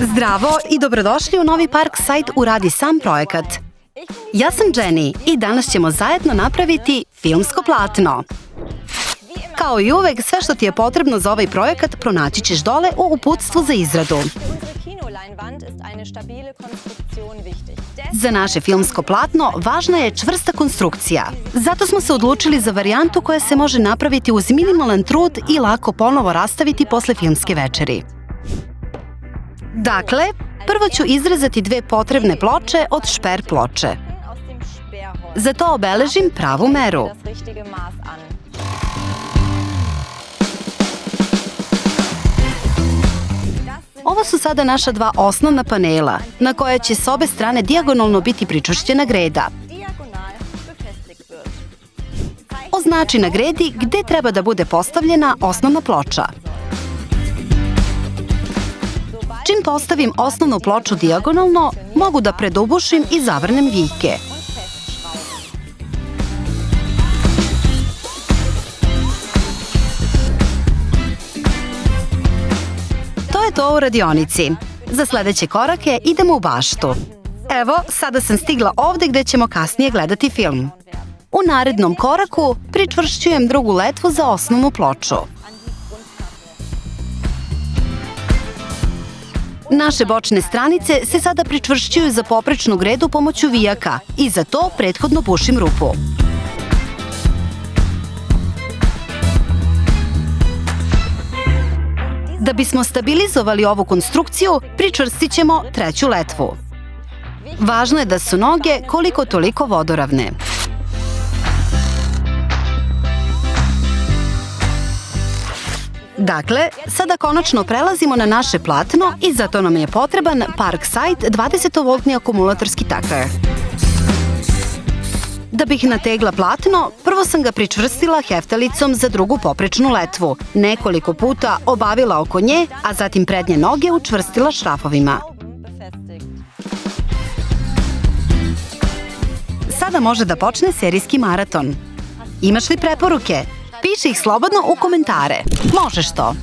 Zdravo i dobrodošli u novi Parkside Uradi sam projekat. Ja sam Jenny i danas ćemo zajedno napraviti filmsko platno. Kao i uvek, sve što ti je potrebno za ovaj projekat pronaći ćeš dole u uputstvu za izradu. Za naše filmsko platno važna je čvrsta konstrukcija. Zato smo se odlučili za varijantu koja se može napraviti uz minimalan trud i lako ponovo rastaviti posle filmske večeri. Dakle, prvo ću izrezati dve potrebne ploče od šper ploče. Za to obeležim pravu meru. Ovo su sada naša dva osnovna panela, na koja će s obe strane dijagonalno biti pričvršćena greda. Označi na gredi gde treba da bude postavljena osnovna ploča. Čim postavim osnovnu ploču dijagonalno, mogu da predubušim i zavrnem vijke. To je to u radionici. Za sledeće korake idemo u baštu. Evo, sada sam stigla ovde gde ćemo kasnije gledati film. U narednom koraku pričvršćujem drugu letvu za osnovnu ploču. Naše bočne stranice se sada pričvršćuju za poprečnu gredu pomoću vijaka i za to prethodno bušim rupu. Da bismo stabilizovali ovu konstrukciju, pričvrstit ćemo treću letvu. Važno je da su noge koliko toliko vodoravne. Dakle, sada konačno prelazimo na naše platno i za to nam je potreban Parkside 20V akumulatorski takar. Da bih nategla platno, prvo sam ga pričvrstila heftalicom za drugu poprečnu letvu, nekoliko puta obavila oko nje, a zatim prednje noge učvrstila šrafovima. Sada može da počne serijski maraton. Imaš li preporuke? Piši ih slobodno u komentare. Možeš to!